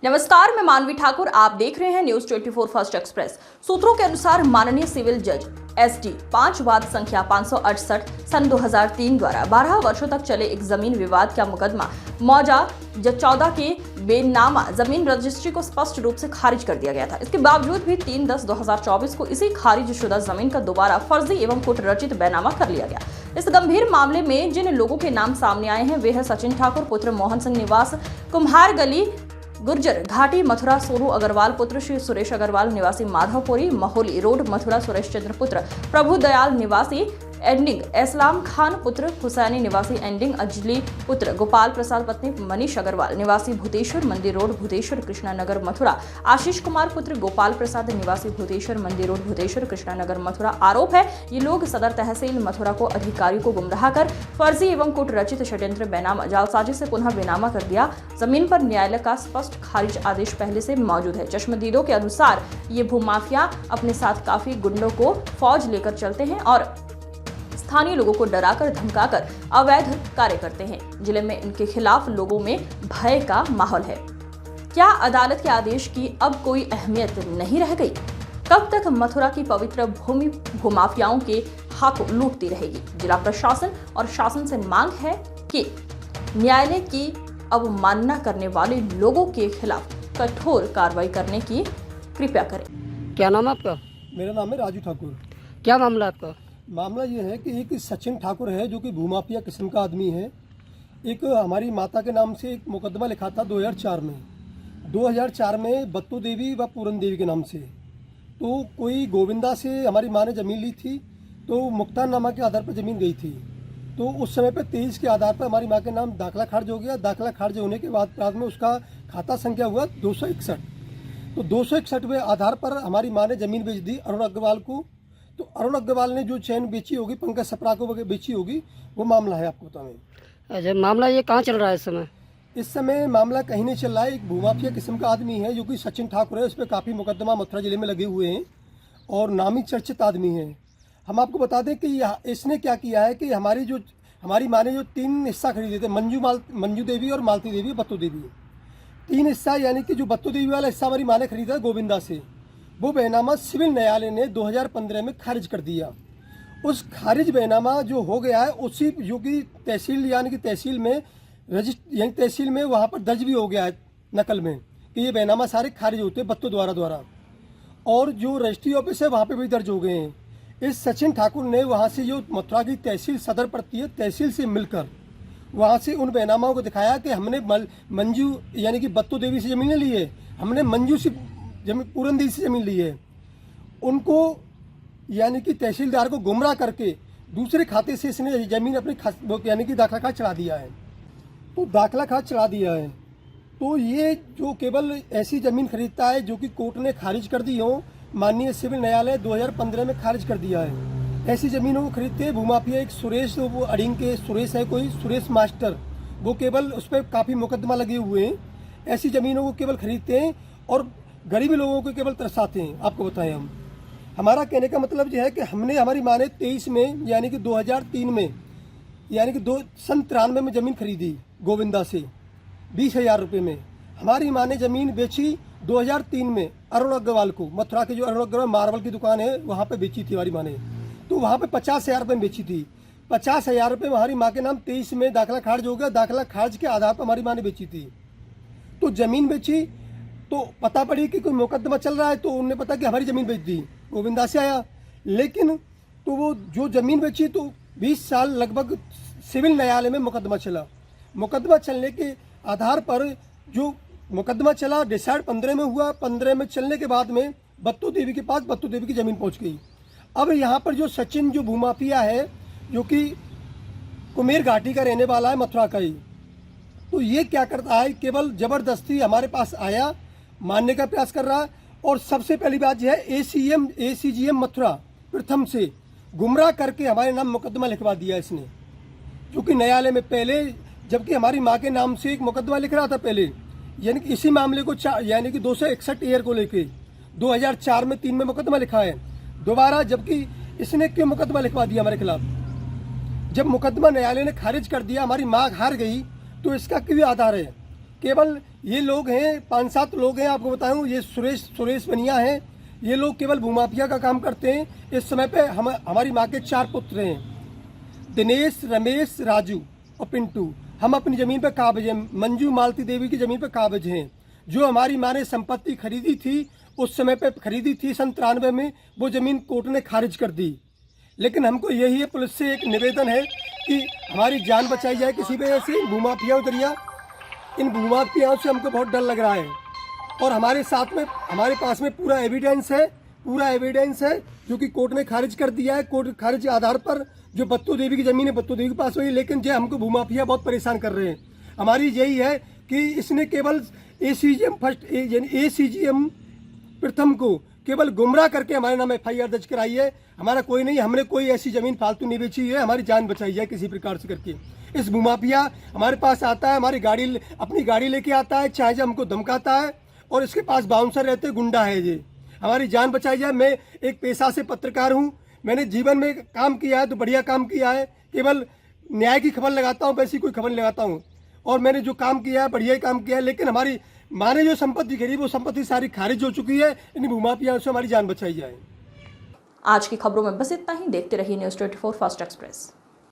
नमस्कार, मैं मानवी ठाकुर। आप देख रहे हैं न्यूज 24 फर्स्ट एक्सप्रेस। सूत्रों के अनुसार माननीय सिविल जज SD 5 वाद संख्या 568 सन 2003 द्वारा 12 वर्षों तक चले एक जमीन विवाद का मुकदमा मौजा 14 के बेनामा जमीन रजिस्ट्री को स्पष्ट रूप से खारिज कर दिया गया था। इसके बावजूद भी 3/10/2024 को इसी खारिज शुदा जमीन का दोबारा फर्जी एवं कूटरचित बेनामा कर लिया गया। इस गंभीर मामले में जिन लोगों के नाम सामने आए हैं वे है सचिन ठाकुर पुत्र मोहन सिंह निवास कुम्हार गली गुर्जर घाटी मथुरा, सोनू अग्रवाल पुत्र श्री सुरेश अग्रवाल निवासी माधवपुरी महोली रोड मथुरा, सुरेश चंद्र पुत्र प्रभु दयाल निवासी एंडिंग, इस्लाम खान पुत्र हुसैनी निवासी एंडिंग, अजली पुत्र गोपाल प्रसाद पत्नी मनीष अग्रवाल निवासी भूतेश्वर मंदिर रोड भूतेश्वर कृष्णा नगर मथुरा, आशीष कुमार पुत्र गोपाल प्रसाद निवासी भूतेश्वर मंदिर रोड भूतेश्वर कृष्णा नगर मथुरा। आरोप है ये लोग सदर तहसील मथुरा को अधिकारियों को गुमराह कर फर्जी एवं कूटरचित षड्यंत्र बेनामा जालसाजी से पुनः बेनामा कर दिया। जमीन पर न्यायालय का स्पष्ट खारिज आदेश पहले से मौजूद है। चश्मदीदों के अनुसार ये भूमाफिया अपने साथ काफी गुंडों को फौज लेकर चलते हैं और स्थानीय लोगों को डराकर धमकाकर अवैध कार्य करते हैं। जिले में इनके खिलाफ लोगों में भय का माहौल है। क्या अदालत के आदेश की अब कोई अहमियत नहीं रह गई? कब तक मथुरा की पवित्र भूमि भूमाफियाओं के हाथों लूटती रहेगी? जिला प्रशासन और शासन से मांग है कि न्यायालय की अवमानना करने वाले लोगों के खिलाफ कठोर कार्रवाई करने की कृपा करें। क्या नाम है आपका? मेरा नाम है राजू ठाकुर। क्या मामला आपका? मामला ये है कि एक सचिन ठाकुर है जो कि भूमाफिया किस्म का आदमी है। एक हमारी माता के नाम से एक मुकदमा लिखा था 2004 में बत्तू देवी व पूरन देवी के नाम से। तो कोई गोविंदा से हमारी माँ ने ज़मीन ली थी, तो मुक्तारनामा के आधार पर ज़मीन गई थी। तो उस समय पर 23 के आधार पर हमारी माँ के नाम दाखला खारिज हो गया। दाखला खारिज होने के बाद में उसका खाता संख्या हुआ 261। तो 261 आधार पर हमारी माँ ने ज़मीन बेच दी अरुण अग्रवाल को। तो अरुण अग्रवाल ने जो चैन बेची होगी, पंकज सप्रा को बेची होगी, वो मामला है। आपको बताऊँ, अच्छा, मामला ये कहाँ चल रहा है इस समय? इस समय मामला कहीं नहीं चल रहा है। एक भूमाफिया किस्म का आदमी है जो कि सचिन ठाकुर है। उस पर काफ़ी मुकदमा मथुरा जिले में लगे हुए हैं और नामी चर्चित आदमी है। हम आपको बता दें कि इसने क्या किया है कि हमारी माँ ने जो 3 हिस्सा खरीदे थे, मंजू देवी और मालती देवी, बत्तू देवी, 3 हिस्सा, यानी कि जो बत्तू देवी वाला हिस्सा हमारी माँ ने खरीदा गोविंदा से, वो बेनामा सिविल न्यायालय ने 2015 में खारिज कर दिया। उस खारिज बेनामा जो हो गया है उसी जो कि तहसील यानी कि तहसील में वहाँ पर दर्ज भी हो गया है नकल में कि ये बेनामा सारे खारिज होते हैं बत्तू द्वारा। और जो रजिस्ट्री ऑफिस है वहाँ पे भी दर्ज हो गए हैं। इस सचिन ठाकुर ने वहाँ से जो मथुरा की तहसील सदर पड़ती है, तहसील से मिलकर वहाँ से उन बेनामाओं को दिखाया कि हमने मंजू यानी कि बत्तू देवी से ज़मीनें ली है, हमने मंजू से पूरन देवी से ज़मीन ली है। उनको यानी कि तहसीलदार को गुमराह करके दूसरे खाते से इसने ज़मीन अपने यानी कि दाखला खारिज चढ़ा दिया है। तो दाखला खारिज चढ़ा दिया है तो ये जो केवल ऐसी ज़मीन खरीदता है जो कि कोर्ट ने खारिज कर दी हो, माननीय सिविल न्यायालय 2015 में खारिज कर दिया है। ऐसी ज़मीनों को खरीदते हैं भूमाफिया। एक सुरेश, वो अडिंग के सुरेश है, कोई सुरेश मास्टर, वो केवल उस पर काफ़ी मुकदमा लगे हुए हैं। ऐसी ज़मीनों को केवल खरीदते हैं और गरीबी लोगों को केवल तरसाते हैं। आपको बताएं, हमारा कहने का मतलब यह है कि हमारी माँ ने 23 में यानी कि 2003 में यानी कि सन 93 में ज़मीन खरीदी गोविंदा से 20,000 रुपये में। हमारी माँ ने ज़मीन बेची 2003 में अरुण अग्रवाल को। मथुरा के जो अरुण अग्रवाल मार्बल की दुकान है वहाँ पे बेची थी हमारी माँ ने। तो वहाँ पे 50,000 रुपये में बेची थी। 50,000 रुपये हमारी माँ के नाम 23 में दाखला खारिज हो गया। दाखला खारिज के आधार पर हमारी माँ ने बेची थी। तो ज़मीन बेची तो पता पड़ी कि कोई मुकदमा चल रहा है, तो उन्होंने पता कि हमारी ज़मीन बेच दी, गोविंदा से आया। लेकिन तो वो जो ज़मीन बेची तो 20 साल लगभग सिविल न्यायालय में मुकदमा चला। मुकदमा चलने के आधार पर जो मुकदमा चला डिसाइड 15 में हुआ। 15 में चलने के बाद में बत्तू देवी के पास बत्तू देवी की ज़मीन पहुंच गई। अब यहाँ पर जो सचिन जो भूमाफिया है जो कि कुमेर घाटी का रहने वाला है, मथुरा का ही, तो ये क्या करता है, केवल ज़बरदस्ती हमारे पास आया, मानने का प्रयास कर रहा है। और सबसे पहली बात यह है ACGM मथुरा प्रथम से गुमराह करके हमारे नाम मुकदमा लिखवा दिया इसने, जो कि न्यायालय में पहले, जबकि हमारी माँ के नाम से एक मुकदमा लिख रहा था पहले, यानी कि इसी मामले को यानी कि 261 ईयर को लेके 2004 में 3 में मुकदमा लिखा है दोबारा। जबकि इसने क्यों मुकदमा लिखवा दिया हमारे खिलाफ? जब मुकदमा न्यायालय ने खारिज कर दिया, हमारी माँ हार गई, तो इसका क्यों आधार है? केवल ये लोग हैं, 5-7 लोग हैं, आपको बताऊं, ये सुरेश बनिया हैं। ये लोग केवल भूमाफिया का काम करते हैं। इस समय पे हमारी माँ के 4 पुत्र हैं, दिनेश, रमेश, राजू और पिंटू। हम अपनी ज़मीन पर काबिज हैं, मंजू मालती देवी की ज़मीन पर काबिज हैं। जो हमारी माँ ने संपत्ति खरीदी थी, उस समय पे खरीदी थी सन 93 में, वो ज़मीन कोर्ट ने खारिज कर दी। लेकिन हमको यही है, पुलिस से एक निवेदन है कि हमारी जान बचाई जाए किसी वजह से। भूमाफिया उतरिया, इन भूमाफियाओं से हमको बहुत डर लग रहा है। और हमारे साथ में, हमारे पास में पूरा एविडेंस है जो कि कोर्ट ने खारिज कर दिया है। कोर्ट खारिज के आधार पर जो बत्तो देवी की ज़मीन है, बत्तो देवी के पास हुई। लेकिन जो हमको भूमाफिया बहुत परेशान कर रहे हैं। हमारी यही है कि इसने केवल एसीजीएम प्रथम को केवल गुमराह करके हमारे नाम FIR दर्ज कराई है। हमारा कोई नहीं, हमने कोई ऐसी ज़मीन फालतू नहीं बेची है। हमारी जान बचाई जाए किसी प्रकार से करके। इस भूमाफिया हमारे पास आता है, अपनी गाड़ी लेके आता है, चाहे हमको धमकाता है, और इसके पास बाउंसर रहते, गुंडा है ये। हमारी जान बचाई जाए। मैं एक पेशा से पत्रकार हूँ, मैंने जीवन में काम किया है तो बढ़िया काम किया है। केवल न्याय की खबर लगाता हूँ, वैसी कोई खबर लगाता हूँ। और मैंने जो काम किया है बढ़िया ही काम किया है। लेकिन हमारी माँ ने जो संपत्ति खरीदी, वो संपत्ति सारी खारिज हो चुकी है। इन भूमाफियाओं से हमारी जान बचाई जाए। आज की खबरों में बस इतना ही। देखते रहिए न्यूज़ 24 फास्ट एक्सप्रेस।